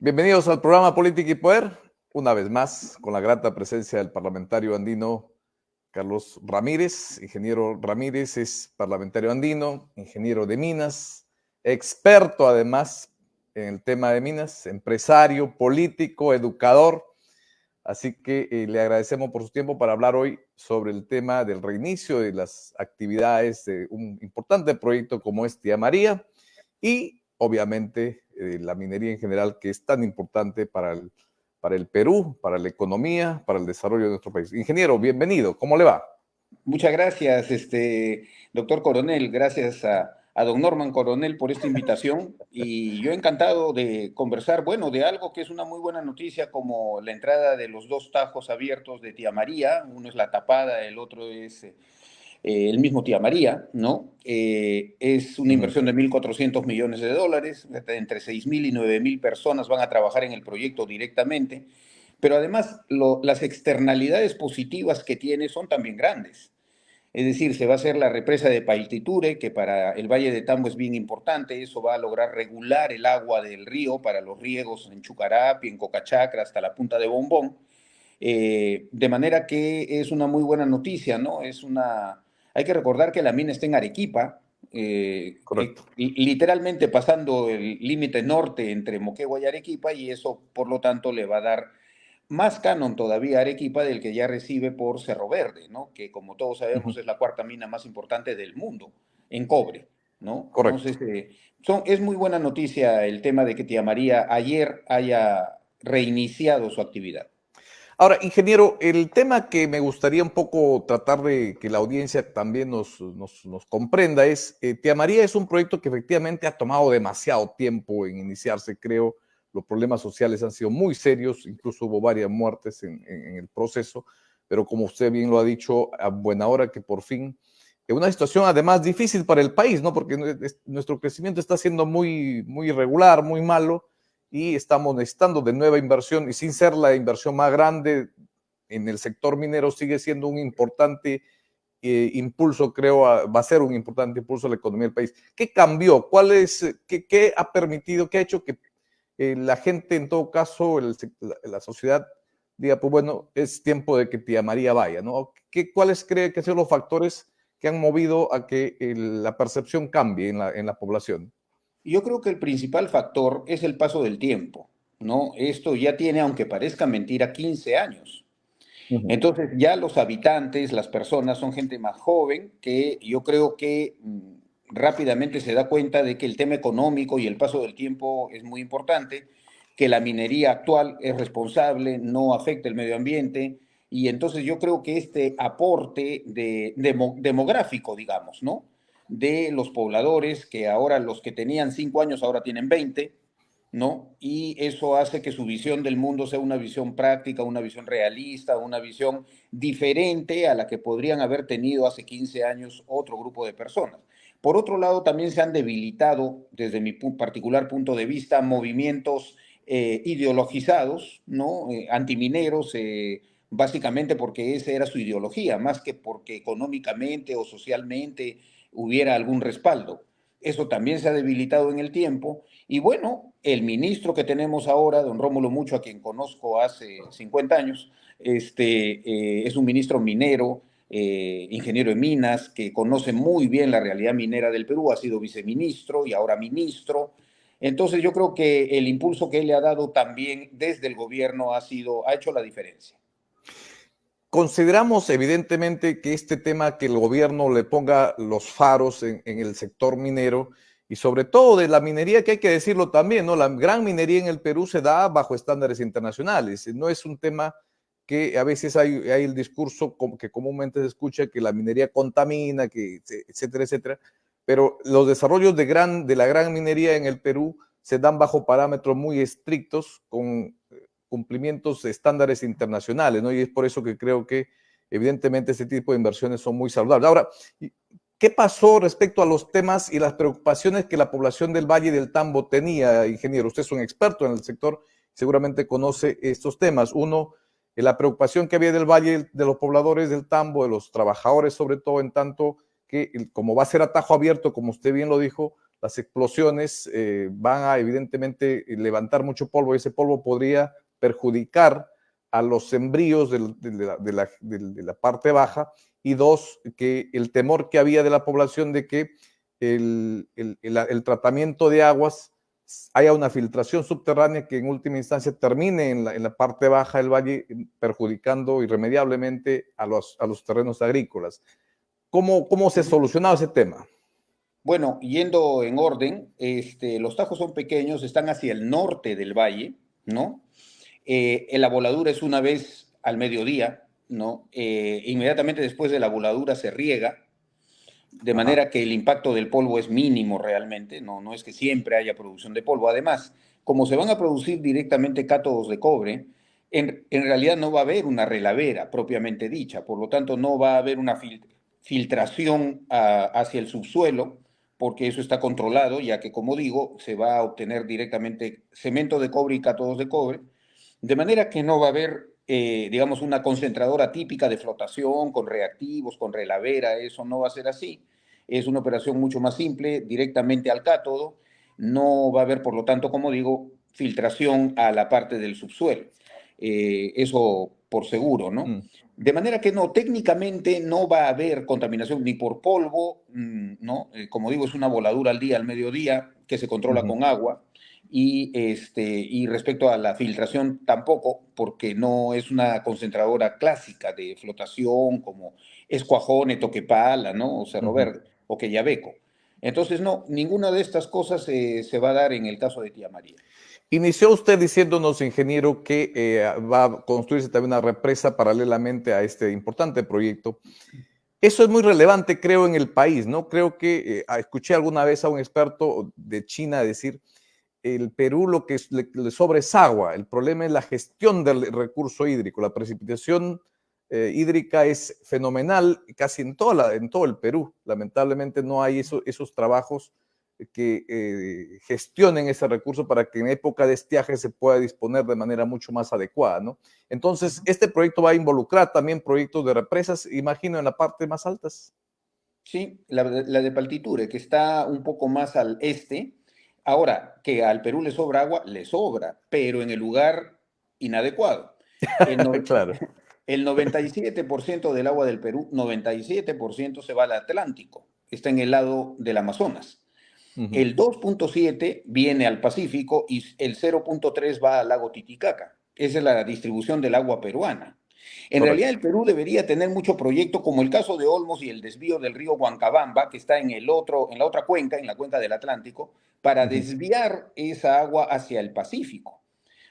Bienvenidos al programa Política y Poder, una vez más con la grata presencia del parlamentario andino Carlos Ramírez. Ingeniero Ramírez es parlamentario andino, ingeniero de minas, experto además en el tema de minas, empresario, político, educador. Así que le agradecemos por su tiempo para hablar hoy sobre el tema del reinicio de las actividades de un importante proyecto como es Tía María y obviamente la minería en general, que es tan importante para el Perú, para la economía, para el desarrollo de nuestro país. Ingeniero, bienvenido. ¿Cómo le va? Muchas gracias, doctor Coronel. Gracias a don Norman Coronel por esta invitación. Y yo encantado de conversar, bueno, de algo que es una muy buena noticia, como la entrada de los dos tajos abiertos de Tía María. Uno es La Tapada, el otro es el mismo Tía María, ¿no? Es una inversión de 1.400 millones de dólares. Entre 6.000 y 9.000 personas van a trabajar en el proyecto directamente. Pero además, las externalidades positivas que tiene son también grandes. Es decir, se va a hacer la represa de Paititure, que para el Valle de Tambo es bien importante. Eso va a lograr regular el agua del río para los riegos en Chucarapi, en Cocachacra, hasta la punta de Bombón. De manera que es una muy buena noticia, ¿no? Hay que recordar que la mina está en Arequipa, Correcto. literalmente pasando el límite norte entre Moquegua y Arequipa, y eso, por lo tanto, le va a dar más canon todavía a Arequipa del que ya recibe por Cerro Verde, ¿no? Que como todos sabemos es la cuarta mina más importante del mundo en cobre, ¿no? Correcto. Entonces, es muy buena noticia el tema de que Tía María ayer haya reiniciado su actividad. Ahora, ingeniero, el tema que me gustaría un poco tratar de que la audiencia también nos comprenda es, Tía María es un proyecto que efectivamente ha tomado demasiado tiempo en iniciarse, creo. Los problemas sociales han sido muy serios, incluso hubo varias muertes en el proceso, pero como usted bien lo ha dicho, a buena hora que por fin, en una situación además difícil para el país, ¿no? Porque nuestro crecimiento está siendo muy irregular, muy malo, y estamos necesitando de nueva inversión, y sin ser la inversión más grande en el sector minero, sigue siendo un importante impulso, creo, va a ser un importante impulso a la economía del país. ¿Qué cambió? ¿Qué ha permitido, qué ha hecho que la gente, en todo caso, la sociedad diga, pues bueno, es tiempo de que Tía María vaya, ¿no? ¿Cuáles cree que son los factores que han movido a que la percepción cambie en la población? Yo creo que el principal factor es el paso del tiempo, ¿no? Esto ya tiene, aunque parezca mentira, 15 años. Uh -huh. Entonces ya los habitantes, las personas son gente más joven que yo creo que rápidamente se da cuenta de que el tema económico y el paso del tiempo es muy importante, que la minería actual es responsable, no afecta el medio ambiente, y entonces yo creo que este aporte demográfico, digamos, ¿no? De los pobladores, que ahora los que tenían 5 años ahora tienen 20, ¿no? Y eso hace que su visión del mundo sea una visión práctica, una visión realista, una visión diferente a la que podrían haber tenido hace 15 años otro grupo de personas. Por otro lado, también se han debilitado, desde mi particular punto de vista, movimientos ideologizados, ¿no? Antimineros, básicamente porque esa era su ideología, más que porque económicamente o socialmente hubiera algún respaldo. Eso también se ha debilitado en el tiempo. Y bueno, el ministro que tenemos ahora, don Rómulo Mucho, a quien conozco hace 50 años, es un ministro minero, ingeniero de minas, que conoce muy bien la realidad minera del Perú, ha sido viceministro y ahora ministro. Entonces yo creo que el impulso que él le ha dado también desde el gobierno ha hecho la diferencia. Consideramos evidentemente que este tema, que el gobierno le ponga los faros en el sector minero y sobre todo de la minería, que hay que decirlo también, ¿no? La gran minería en el Perú se da bajo estándares internacionales. No es un tema que a veces hay el discurso que comúnmente se escucha, que la minería contamina, que etcétera, etcétera. Pero los desarrollos de la gran minería en el Perú se dan bajo parámetros muy estrictos, con cumplimientos de estándares internacionales, ¿no? Y es por eso que creo que evidentemente este tipo de inversiones son muy saludables. Ahora, ¿qué pasó respecto a los temas y las preocupaciones que la población del Valle del Tambo tenía, ingeniero? Usted es un experto en el sector, seguramente conoce estos temas. Uno, la preocupación que había del Valle, de los pobladores del Tambo, de los trabajadores sobre todo, en tanto que como va a ser a tajo abierto, como usted bien lo dijo, las explosiones van a evidentemente levantar mucho polvo y ese polvo podría perjudicar a los sembríos de la parte baja, y dos, que el temor que había de la población de que el tratamiento de aguas haya una filtración subterránea que en última instancia termine en la parte baja del valle, perjudicando irremediablemente a los terrenos agrícolas. ¿Cómo se ha solucionado ese tema? Bueno, yendo en orden, los Tajos son pequeños, están hacia el norte del valle, ¿no? La voladura es una vez al mediodía, ¿no? Inmediatamente después de la voladura se riega, de Ajá. manera que el impacto del polvo es mínimo realmente, no es que siempre haya producción de polvo. Además, como se van a producir directamente cátodos de cobre, en realidad no va a haber una relavera propiamente dicha, por lo tanto no va a haber una filtración hacia el subsuelo, porque eso está controlado, ya que, como digo, se va a obtener directamente cemento de cobre y cátodos de cobre, de manera que no va a haber, digamos, una concentradora típica de flotación con reactivos, con relavera, eso no va a ser así. Es una operación mucho más simple, directamente al cátodo. No va a haber, por lo tanto, como digo, filtración a la parte del subsuelo. Eso por seguro, ¿no? Mm. De manera que no, técnicamente no va a haber contaminación ni por polvo, ¿no? Como digo, es una voladura al día, al mediodía, que se controla Ujú. con agua. Y respecto a la filtración, tampoco, porque no es una concentradora clásica de flotación como es Cuajone, Toquepala, ¿no? O Cerro Ujú. Verde, o Quellaveco. Entonces, no, ninguna de estas cosas se va a dar en el caso de Tía María. Inició usted diciéndonos, ingeniero, que va a construirse también una represa paralelamente a este importante proyecto. Eso es muy relevante, creo, en el país, ¿no? Creo que escuché alguna vez a un experto de China decir, el Perú lo que le sobra es agua, el problema es la gestión del recurso hídrico, la precipitación hídrica es fenomenal casi en todo el Perú. Lamentablemente no hay esos trabajos que gestionen ese recurso para que en época de estiaje se pueda disponer de manera mucho más adecuada, ¿no? Entonces, este proyecto va a involucrar también proyectos de represas, imagino, en la parte más altas. Sí, la de Paltiture, que está un poco más al este. Ahora, que al Perú le sobra agua, le sobra, pero en el lugar inadecuado. El, no- Claro. el 97% del agua del Perú, 97% se va al Atlántico, está en el lado del Amazonas. Ujú. El 2,7 viene al Pacífico y el 0,3 va al lago Titicaca. Esa es la distribución del agua peruana. En realidad Correcto. el Perú debería tener mucho proyecto, como el caso de Olmos y el desvío del río Huancabamba, que está en la otra cuenca, en la cuenca del Atlántico, para Ujú. desviar esa agua hacia el Pacífico.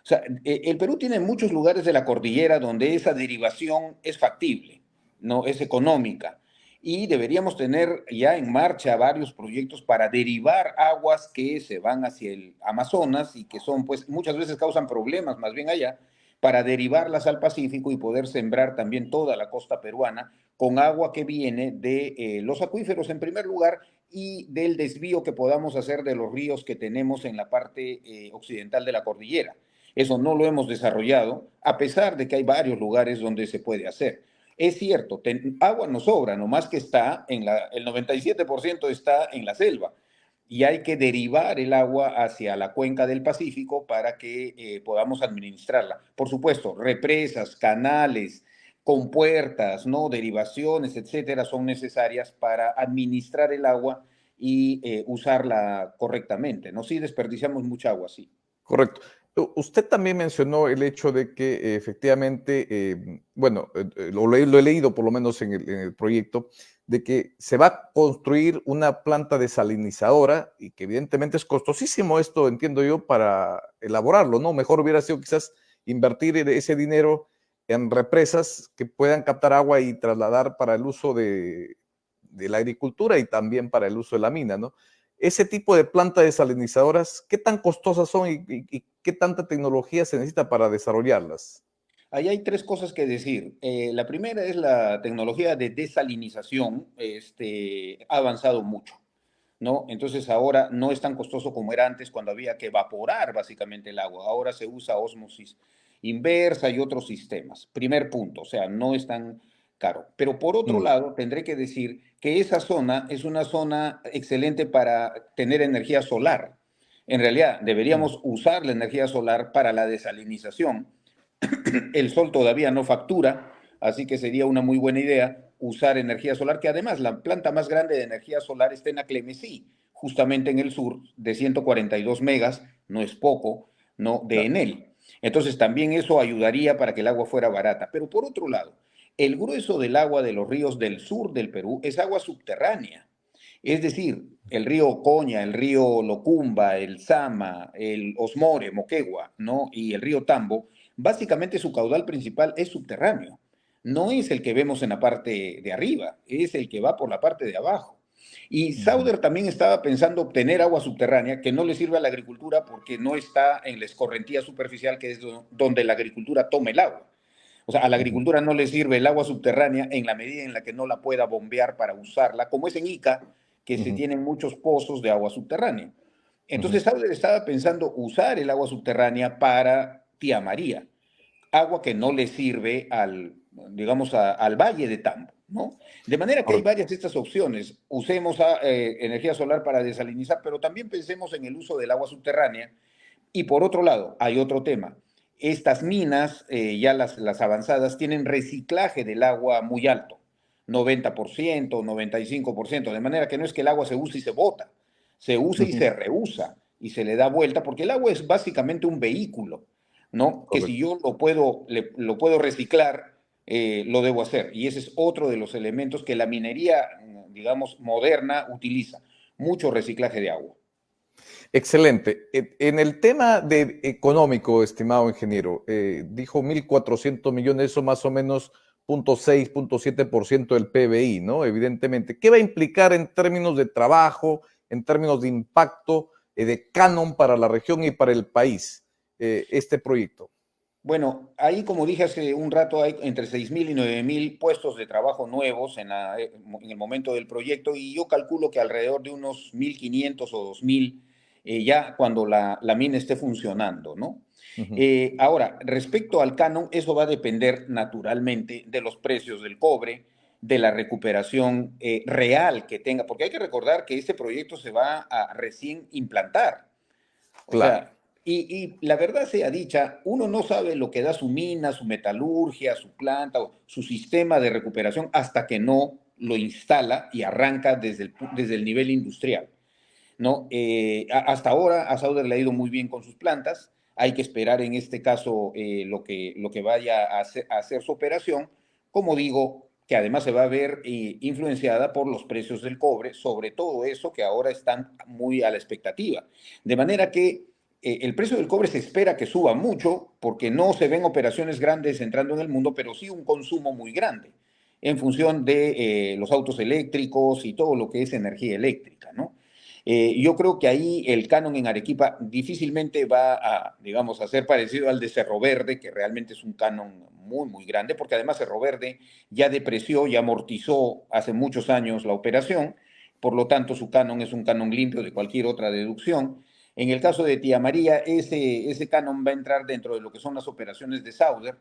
O sea, el Perú tiene muchos lugares de la cordillera donde esa derivación es factible, no es económica, y deberíamos tener ya en marcha varios proyectos para derivar aguas que se van hacia el Amazonas y que son, pues, muchas veces causan problemas más bien allá, para derivarlas al Pacífico y poder sembrar también toda la costa peruana con agua que viene de los acuíferos en primer lugar y del desvío que podamos hacer de los ríos que tenemos en la parte occidental de la cordillera. Eso no lo hemos desarrollado, a pesar de que hay varios lugares donde se puede hacer. Es cierto, agua no sobra, nomás que está el 97% está en la selva y hay que derivar el agua hacia la cuenca del Pacífico para que podamos administrarla. Por supuesto, represas, canales, compuertas, ¿no? Derivaciones, etcétera, son necesarias para administrar el agua y usarla correctamente, ¿no? Sí, desperdiciamos mucha agua, sí. Correcto. Usted también mencionó el hecho de que efectivamente, bueno, lo he leído por lo menos en el proyecto, de que se va a construir una planta desalinizadora y que evidentemente es costosísimo esto, entiendo yo, para elaborarlo, ¿no? Mejor hubiera sido quizás invertir ese dinero en represas que puedan captar agua y trasladar para el uso de la agricultura y también para el uso de la mina, ¿no? Ese tipo de plantas desalinizadoras, ¿qué tan costosas son y qué tanta tecnología se necesita para desarrollarlas? Ahí hay tres cosas que decir. La primera es la tecnología de desalinización, ha avanzado mucho, ¿no? Entonces ahora no es tan costoso como era antes cuando había que evaporar básicamente el agua. Ahora se usa ósmosis inversa y otros sistemas. Primer punto, o sea, no es tan caro. Pero por otro Mm, lado, tendré que decir que esa zona es una zona excelente para tener energía solar. En realidad, mm, deberíamos usar la energía solar para la desalinización. El sol todavía no factura, así que sería una muy buena idea usar energía solar, que además la planta más grande de energía solar está en Aclemesí, justamente en el sur, de 142 megas, no es poco, no de claro. Enel. Entonces también eso ayudaría para que el agua fuera barata. Pero por otro lado, el grueso del agua de los ríos del sur del Perú es agua subterránea. Es decir, el río Ocoña, el río Locumba, el Sama, el Osmore, Moquegua, ¿no? Y el río Tambo, básicamente su caudal principal es subterráneo. No es el que vemos en la parte de arriba, es el que va por la parte de abajo. Y Ujú, Sauder también estaba pensando obtener agua subterránea que no le sirve a la agricultura porque no está en la escorrentía superficial, que es donde la agricultura toma el agua. O sea, a la ujú, agricultura no le sirve el agua subterránea en la medida en la que no la pueda bombear para usarla, como es en Ica, que se ujú, tienen muchos pozos de agua subterránea. ujú. Entonces, Sauder estaba pensando usar el agua subterránea para Tía María, agua que no le sirve al, digamos, al valle de Tambo, ¿no? De manera que hay Correcto. varias de estas opciones. Usemos energía solar para desalinizar, pero también pensemos en el uso del agua subterránea. Y por otro lado, hay otro tema. Estas minas, ya las avanzadas, tienen reciclaje del agua muy alto, 90%, 95%, de manera que no es que el agua se use y se bota, se usa y Ujú, se reusa y se le da vuelta, porque el agua es básicamente un vehículo, ¿no? Que si correcto. yo lo puedo reciclar, lo debo hacer. Y ese es otro de los elementos que la minería, digamos, moderna utiliza, mucho reciclaje de agua. Excelente. En el tema de económico, estimado ingeniero, dijo 1.400 millones, eso más o menos 0,6, 0,7% del PBI, ¿no? Evidentemente. ¿Qué va a implicar en términos de trabajo, en términos de impacto, de canon para la región y para el país, este proyecto? Bueno, ahí como dije hace un rato, hay entre 6.000 y 9.000 puestos de trabajo nuevos en el momento del proyecto y yo calculo que alrededor de unos 1.500 o 2.000 ya cuando la mina esté funcionando, ¿no? Ujú, Ahora, respecto al canon, eso va a depender naturalmente de los precios del cobre, de la recuperación real que tenga, porque hay que recordar que este proyecto se va a recién implantar. O claro. sea, y la verdad sea dicha, uno no sabe lo que da su mina, su metalurgia, su planta, o su sistema de recuperación hasta que no lo instala y arranca desde el nivel industrial, ¿no? Hasta ahora a Sauder le ha ido muy bien con sus plantas, hay que esperar en este caso lo que vaya a hacer su operación, como digo, que además se va a ver influenciada por los precios del cobre, sobre todo eso que ahora están muy a la expectativa. De manera que el precio del cobre se espera que suba mucho porque no se ven operaciones grandes entrando en el mundo, pero sí un consumo muy grande en función de los autos eléctricos y todo lo que es energía eléctrica, ¿no? Yo creo que ahí el canon en Arequipa difícilmente va a, digamos, a ser parecido al de Cerro Verde, que realmente es un canon muy, muy grande, porque además Cerro Verde ya depreció, ya amortizó hace muchos años la operación, por lo tanto su canon es un canon limpio de cualquier otra deducción. En el caso de Tía María, ese canon va a entrar dentro de lo que son las operaciones de Sauder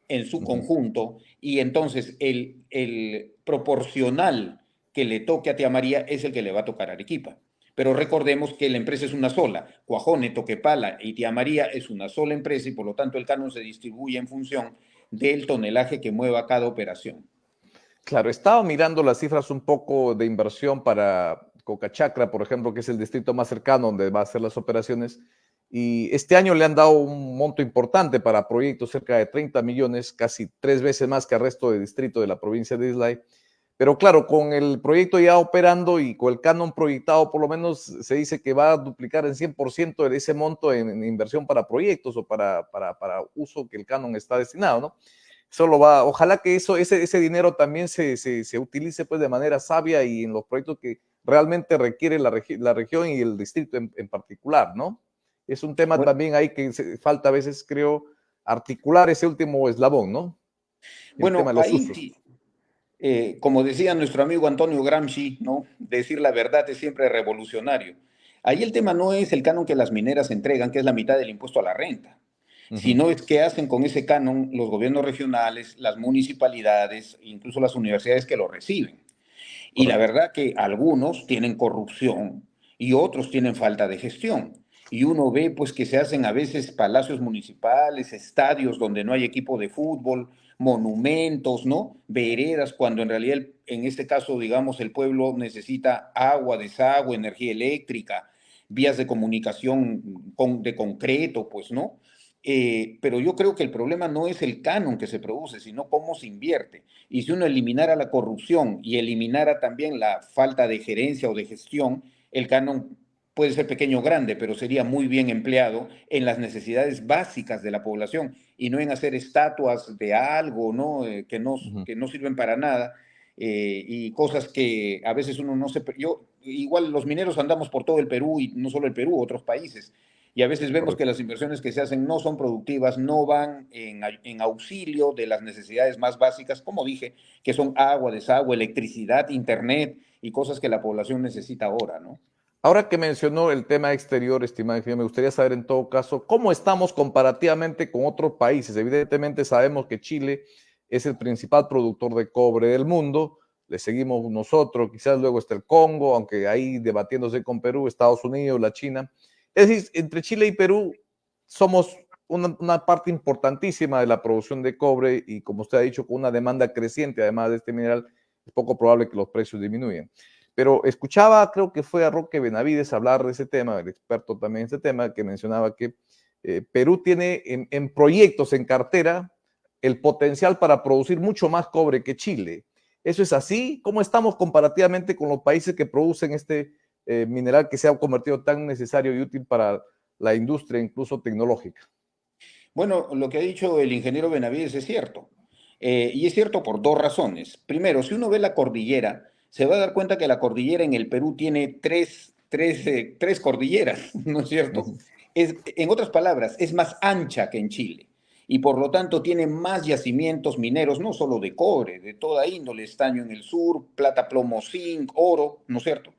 en su Ujú. conjunto, y entonces el proporcional que le toque a Tía María es el que le va a tocar a Arequipa. Pero recordemos que la empresa es una sola. Cuajone, Toquepala y Tía María es una sola empresa y por lo tanto el canon se distribuye en función del tonelaje que mueva cada operación. Claro, estaba mirando las cifras un poco de inversión para Cocachacra, por ejemplo, que es el distrito más cercano donde va a hacer las operaciones. Y este año le han dado un monto importante para proyectos, cerca de 30 millones, casi 3 veces más que al resto de distrito de la provincia de Islay. Pero claro, con el proyecto ya operando y con el canon proyectado, por lo menos se dice que va a duplicar en 100% de ese monto en inversión para proyectos o para uso que el canon está destinado, ¿no? Solo va, ojalá que ese dinero también se utilice pues de manera sabia y en los proyectos que realmente requiere la región y el distrito en particular, ¿no? Es un tema Bueno, también ahí que falta a veces, creo, articular ese último eslabón, ¿no? El tema bueno, de los ahí usos. sí, como decía nuestro amigo Antonio Gramsci, ¿no? Decir la verdad es siempre revolucionario. Ahí el tema no es el canon que las mineras entregan, que es la mitad del impuesto a la renta. Ujú. sino es qué hacen con ese canon los gobiernos regionales, las municipalidades, incluso las universidades que lo reciben. Y la Correcto. verdad que algunos tienen corrupción y otros tienen falta de gestión. Y uno ve pues que se hacen a veces palacios municipales, estadios donde no hay equipo de fútbol, monumentos, ¿no? Veredas, cuando en realidad en este caso, digamos, el pueblo necesita agua, desagüe, energía eléctrica, vías de comunicación de concreto, pues, ¿no? Pero yo creo que el problema no es el canon que se produce, sino cómo se invierte. Y si uno eliminara la corrupción y eliminara también la falta de gerencia o de gestión, el canon puede ser pequeño o grande, pero sería muy bien empleado en las necesidades básicas de la población y no en hacer estatuas de algo, ¿no? Ujú. Que no sirven para nada y cosas que a veces uno no se... Yo, igual los mineros andamos por todo el Perú y no solo el Perú, otros países. Y a veces vemos que Correcto. las inversiones que se hacen no son productivas, no van en auxilio de las necesidades más básicas, como dije, que son agua, desagüe, electricidad, internet y cosas que la población necesita ahora, ¿no? Ahora que mencionó el tema exterior, estimado ingeniero, me gustaría saber en todo caso cómo estamos comparativamente con otros países. Evidentemente sabemos que Chile es el principal productor de cobre del mundo, le seguimos nosotros, quizás luego está el Congo, aunque ahí debatiéndose con Perú, Estados Unidos, la China. Es decir, entre Chile y Perú somos una parte importantísima de la producción de cobre y como usted ha dicho, con una demanda creciente además de este mineral, es poco probable que los precios disminuyan. Pero escuchaba, creo que fue a Roque Benavides hablar de ese tema, el experto también en ese tema, que mencionaba que Perú tiene en proyectos, en cartera, el potencial para producir mucho más cobre que Chile. ¿Eso es así? ¿Cómo estamos comparativamente con los países que producen este mineral que se ha convertido tan necesario y útil para la industria, incluso tecnológica? Bueno, lo que ha dicho el ingeniero Benavides es cierto. Y es cierto por dos razones. Primero, si uno ve la cordillera, se va a dar cuenta que la cordillera en el Perú tiene tres cordilleras, ¿no es cierto? Ujú. En otras palabras, es más ancha que en Chile. Y por lo tanto tiene más yacimientos mineros, no solo de cobre, de toda índole, estaño en el sur, plata, plomo, zinc, oro, ¿no es cierto?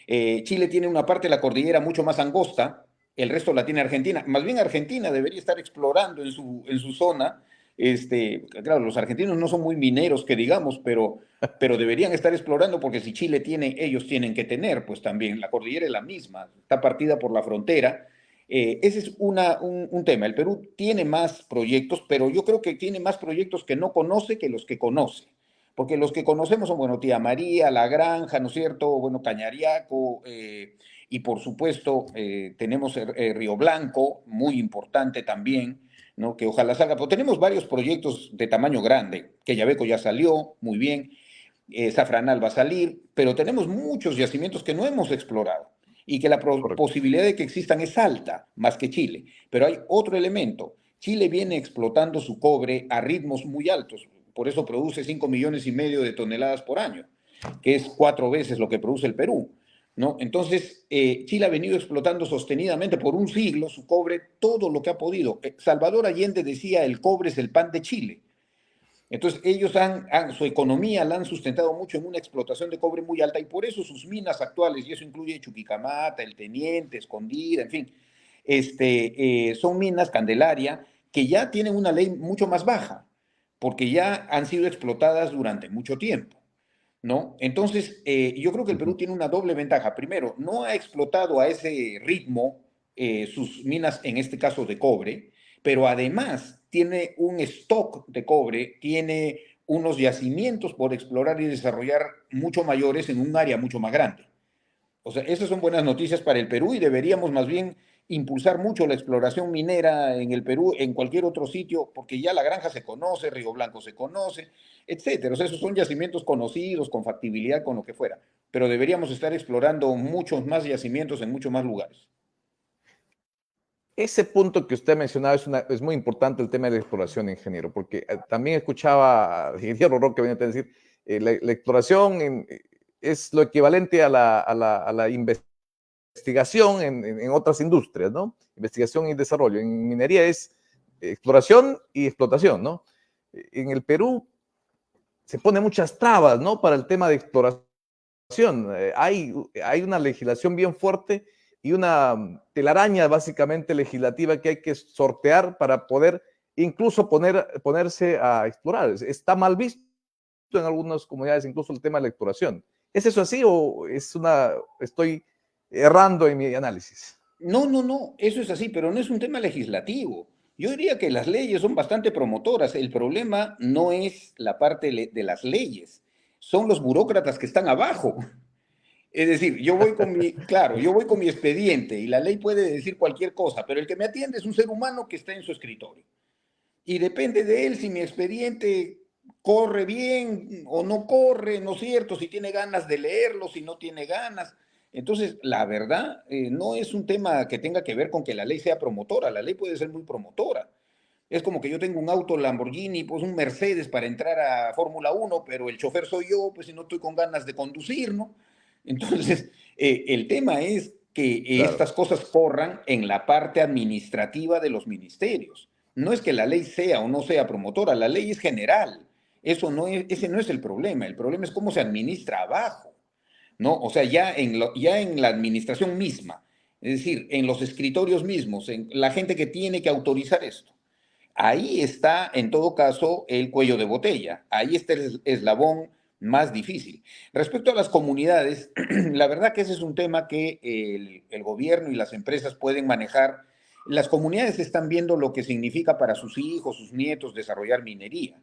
Chile tiene una parte de la cordillera mucho más angosta, el resto la tiene Argentina. Más bien Argentina debería estar explorando en su zona. Claro, los argentinos no son muy mineros, que digamos, pero deberían estar explorando porque si Chile tiene, ellos tienen que tener, pues también la cordillera es la misma, está partida por la frontera. Ese es un tema. El Perú tiene más proyectos, pero yo creo que tiene más proyectos que no conoce que los que conoce. Porque los que conocemos son, bueno, Tía María, La Granja, ¿no es cierto? Bueno, Cañariaco, y por supuesto tenemos Río Blanco, muy importante también, ¿no? Que ojalá salga. Pero tenemos varios proyectos de tamaño grande, que Yabeco ya salió, muy bien, Zafranal va a salir, pero tenemos muchos yacimientos que no hemos explorado y que la Correcto. posibilidad de que existan es alta, más que Chile. Pero hay otro elemento. Chile viene explotando su cobre a ritmos muy altos, por eso produce 5,5 millones de toneladas por año, que es 4 veces lo que produce el Perú. ¿No? Entonces, Chile ha venido explotando sostenidamente por un siglo su cobre, todo lo que ha podido. Salvador Allende decía, el cobre es el pan de Chile. Entonces, ellos su economía la han sustentado mucho en una explotación de cobre muy alta y por eso sus minas actuales, y eso incluye Chuquicamata, El Teniente, Escondida, en fin, son minas Candelaria que ya tienen una ley mucho más baja, porque ya han sido explotadas durante mucho tiempo. ¿No? Entonces, yo creo que el Perú Ujú. tiene una doble ventaja. Primero, no ha explotado a ese ritmo sus minas, en este caso de cobre, pero además tiene un stock de cobre, tiene unos yacimientos por explorar y desarrollar mucho mayores en un área mucho más grande. O sea, esas son buenas noticias para el Perú y deberíamos más bien impulsar mucho la exploración minera en el Perú, en cualquier otro sitio, porque ya La Granja se conoce, Río Blanco se conoce, etcétera. O sea, esos son yacimientos conocidos, con factibilidad, con lo que fuera. Pero deberíamos estar explorando muchos más yacimientos en muchos más lugares. Ese punto que usted mencionaba es muy importante el tema de la exploración, ingeniero, porque también escuchaba al ingeniero Roque venía a decir, la exploración es lo equivalente a la investigación en otras industrias, ¿no? Investigación y desarrollo. En minería es exploración y explotación, ¿no? En el Perú se pone muchas trabas, ¿no? Para el tema de exploración. Hay una legislación bien fuerte, y una telaraña básicamente legislativa que hay que sortear para poder incluso ponerse a explorar. Está mal visto en algunas comunidades incluso el tema de la exploración. ¿Es eso así o estoy errando en mi análisis? No, no, no, eso es así, pero no es un tema legislativo. Yo diría que las leyes son bastante promotoras. El problema no es la parte de las leyes, son los burócratas que están abajo. Es decir, claro, yo voy con mi expediente y la ley puede decir cualquier cosa, pero el que me atiende es un ser humano que está en su escritorio. Y depende de él si mi expediente corre bien o no corre, ¿no es cierto? Si tiene ganas de leerlo, si no tiene ganas. Entonces, la verdad, no es un tema que tenga que ver con que la ley sea promotora. La ley puede ser muy promotora. Es como que yo tengo un auto Lamborghini, pues un Mercedes para entrar a Fórmula 1, pero el chofer soy yo, pues si no estoy con ganas de conducir, ¿no? Entonces, el tema es que Claro. estas cosas corran en la parte administrativa de los ministerios. No es que la ley sea o no sea promotora, la ley es general. Ese no es el problema es cómo se administra abajo, ¿no? O sea, ya en la administración misma, es decir, en los escritorios mismos, en la gente que tiene que autorizar esto. Ahí está, en todo caso, el cuello de botella. Ahí está el eslabón más difícil. Respecto a las comunidades, la verdad que ese es un tema que el gobierno y las empresas pueden manejar. Las comunidades están viendo lo que significa para sus hijos, sus nietos, desarrollar minería.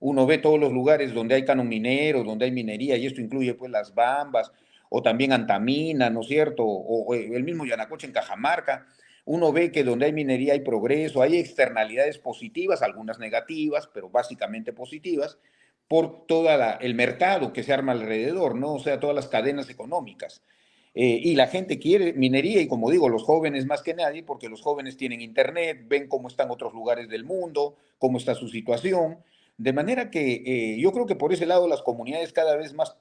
Uno ve todos los lugares donde hay canon minero, donde hay minería, y esto incluye pues las Bambas, o también Antamina, ¿no es cierto? O el mismo Yanacocha en Cajamarca. Uno ve que donde hay minería hay progreso, hay externalidades positivas, algunas negativas, pero básicamente positivas, por todo el mercado que se arma alrededor, ¿no? O sea, todas las cadenas económicas. Y la gente quiere minería y como digo, los jóvenes más que nadie, porque los jóvenes tienen internet, ven cómo están otros lugares del mundo, cómo está su situación. De manera que yo creo que por ese lado las comunidades cada vez más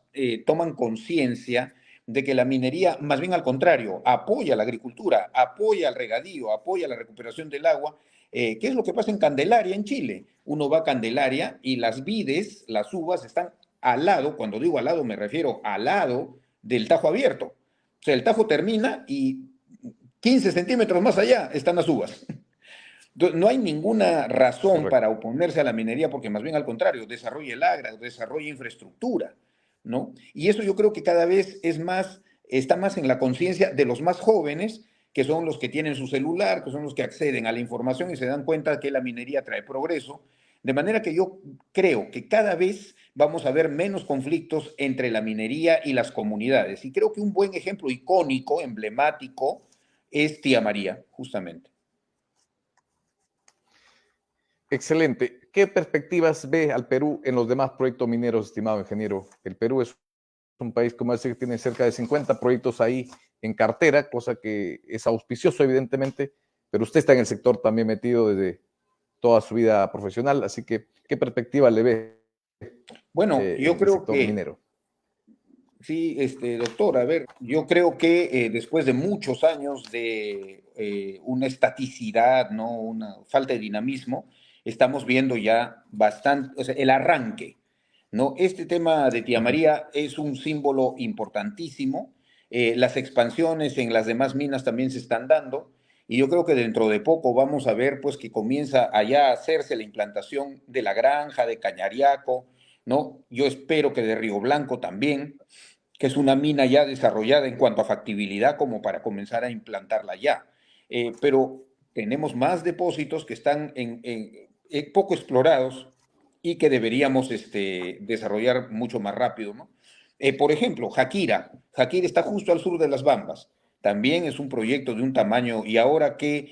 toman conciencia de que la minería, más bien al contrario, apoya la agricultura, apoya el regadío, apoya la recuperación del agua. ¿Qué es lo que pasa en Candelaria, en Chile? Uno va a Candelaria y las vides, las uvas, están al lado, cuando digo al lado me refiero al lado del Tajo abierto. O sea, el Tajo termina y 15 centímetros más allá están las uvas. Entonces, no hay ninguna razón Correcto. para oponerse a la minería, porque más bien al contrario, desarrolla el agro, desarrolla infraestructura, ¿no? Y eso yo creo que cada vez está más en la conciencia de los más jóvenes, que son los que tienen su celular, que son los que acceden a la información y se dan cuenta que la minería trae progreso. De manera que yo creo que cada vez vamos a ver menos conflictos entre la minería y las comunidades. Y creo que un buen ejemplo icónico, emblemático, es Tía María, justamente. Excelente. ¿Qué perspectivas ve al Perú en los demás proyectos mineros, estimado ingeniero? El Perú es un país, como decir, que tiene cerca de 50 proyectos ahí en cartera, cosa que es auspicioso, evidentemente, pero usted está en el sector también metido desde toda su vida profesional, así que, ¿qué perspectiva le ve Bueno, yo el creo sector que minero? sí, doctor, a ver, yo creo que después de muchos años de una estaticidad, ¿no? Una falta de dinamismo, estamos viendo ya bastante, o sea, el arranque, ¿no? Este tema de Tía Ujú. María es un símbolo importantísimo. Las expansiones en las demás minas también se están dando. Y yo creo que dentro de poco vamos a ver, pues, que comienza allá a hacerse la implantación de la granja, de Cañariaco, ¿no? Yo espero que de Río Blanco también, que es una mina ya desarrollada en cuanto a factibilidad como para comenzar a implantarla ya. Pero tenemos más depósitos que están poco explorados y que deberíamos desarrollar mucho más rápido, ¿no? Por ejemplo, Jaquira. Jaquira está justo al sur de Las Bambas. También es un proyecto de un tamaño, y ahora que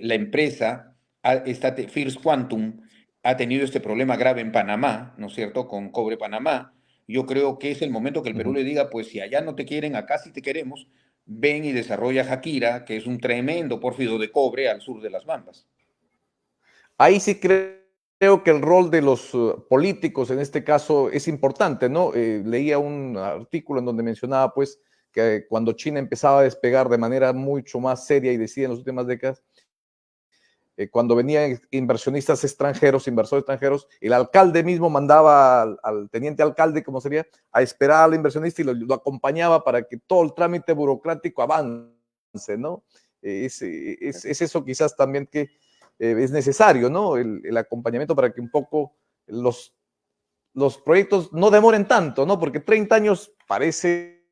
la empresa, First Quantum, ha tenido este problema grave en Panamá, ¿no es cierto?, con Cobre Panamá, yo creo que es el momento que el Perú Ujú. le diga, pues si allá no te quieren, acá sí te queremos, ven y desarrolla Jaquira, que es un tremendo pórfido de cobre al sur de Las Bambas. Ahí sí creo que el rol de los políticos en este caso es importante, ¿no? Leía un artículo en donde mencionaba, pues, que cuando China empezaba a despegar de manera mucho más seria y decidida en las últimas décadas, cuando venían inversionistas extranjeros, inversores extranjeros, el alcalde mismo mandaba al teniente alcalde, como sería, a esperar al inversionista y lo acompañaba para que todo el trámite burocrático avance. ¿no? Es eso quizás también que es necesario, ¿no? El acompañamiento para que un poco los proyectos no demoren tanto, ¿no? Porque 30 años parece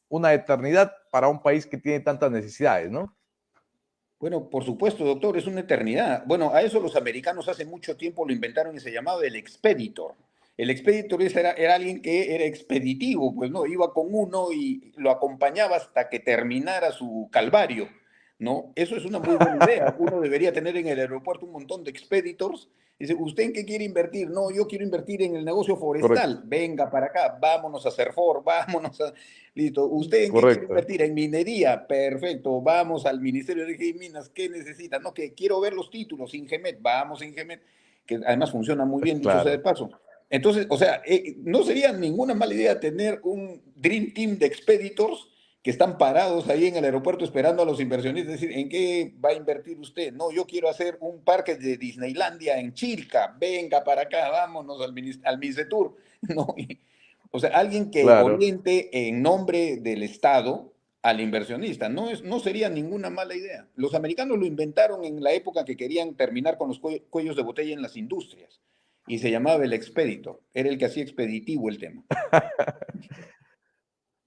una eternidad para un país que tiene tantas necesidades, ¿no? Bueno, por supuesto, doctor, es una eternidad. Bueno, a eso los americanos hace mucho tiempo lo inventaron y se llamaba el expeditor. El expeditor era alguien que era expeditivo, pues no, iba con uno y lo acompañaba hasta que terminara su calvario, ¿no? Eso es una muy buena idea. Uno debería tener en el aeropuerto un montón de expeditors. Dice, ¿usted en qué quiere invertir? No, yo quiero invertir en el negocio Correcto, forestal. Venga para acá, vámonos a Cerfor, vámonos a... Listo. ¿Usted en qué quiere correcto, invertir? En minería. Perfecto. Vamos al Ministerio de Energía y Minas. ¿Qué necesita? No, que quiero ver los títulos. Ingemet. Vamos a Ingemet, que además funciona muy bien, dicho sea de claro. paso. Entonces, o sea, no sería ninguna mala idea tener un Dream Team de expeditors que están parados ahí en el aeropuerto esperando a los inversionistas, decir, ¿en qué va a invertir usted? No, yo quiero hacer un parque de Disneylandia en Chilca, venga para acá, vámonos al Misetur. No, o sea, alguien que Claro. oriente en nombre del Estado al inversionista. No sería ninguna mala idea. Los americanos lo inventaron en la época que querían terminar con los cuellos de botella en las industrias y se llamaba el expedito. Era el que hacía expeditivo el tema.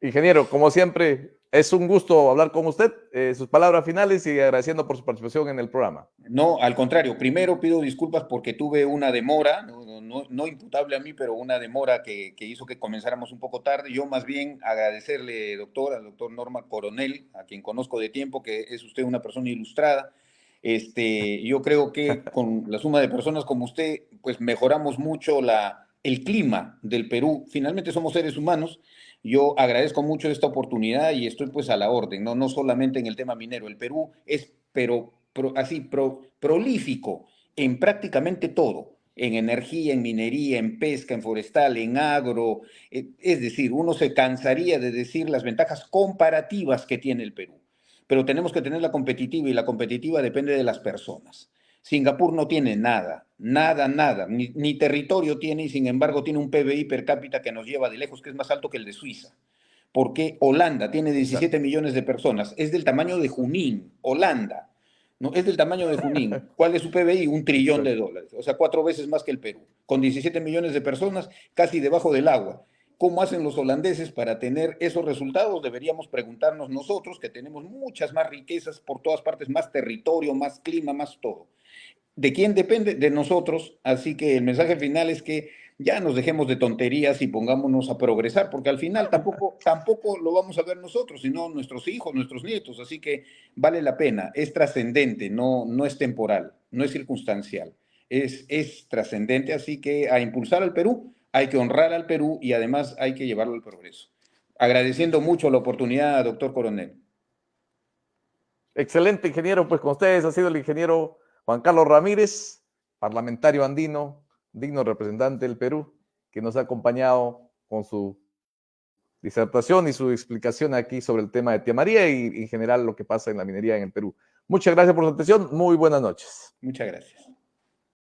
Ingeniero, como siempre, es un gusto hablar con usted. Sus palabras finales y agradeciendo por su participación en el programa. No, al contrario, primero pido disculpas porque tuve una demora, no imputable a mí, pero una demora que hizo que comenzáramos un poco tarde. Yo más bien agradecerle, doctor, al doctor Norma Coronel, a quien conozco de tiempo, que es usted una persona ilustrada. Yo creo que con la suma de personas como usted, pues mejoramos mucho el clima del Perú. Finalmente somos seres humanos. Yo agradezco mucho esta oportunidad y estoy pues a la orden, no solamente en el tema minero. El Perú es, pero prolífico en prácticamente todo, en energía, en minería, en pesca, en forestal, en agro. Es decir, uno se cansaría de decir las ventajas comparativas que tiene el Perú, pero tenemos que tener la competitiva y la competitiva depende de las personas. Singapur no tiene nada, nada, ni territorio tiene y sin embargo tiene un PBI per cápita que nos lleva de lejos, que es más alto que el de Suiza. Porque Holanda tiene 17 Exacto. millones de personas, es del tamaño de Junín, Holanda, ¿no? Es del tamaño de Junín. ¿Cuál es su PBI? Un trillón de Exacto. dólares, o sea, 4 veces más que el Perú, con 17 millones de personas casi debajo del agua. ¿Cómo hacen los holandeses para tener esos resultados? Deberíamos preguntarnos nosotros, que tenemos muchas más riquezas por todas partes, más territorio, más clima, más todo. ¿De quién depende? De nosotros. Así que el mensaje final es que ya nos dejemos de tonterías y pongámonos a progresar, porque al final tampoco lo vamos a ver nosotros, sino nuestros hijos, nuestros nietos. Así que vale la pena, es trascendente, no es temporal, no es circunstancial, es trascendente. Así que a impulsar al Perú, hay que honrar al Perú y además hay que llevarlo al progreso. Agradeciendo mucho la oportunidad, doctor Coronel. Excelente, ingeniero. Pues con ustedes ha sido el ingeniero Juan Carlos Ramírez, parlamentario andino, digno representante del Perú, que nos ha acompañado con su disertación y su explicación aquí sobre el tema de Tía María y en general lo que pasa en la minería en el Perú. Muchas gracias por su atención. Muy buenas noches. Muchas gracias.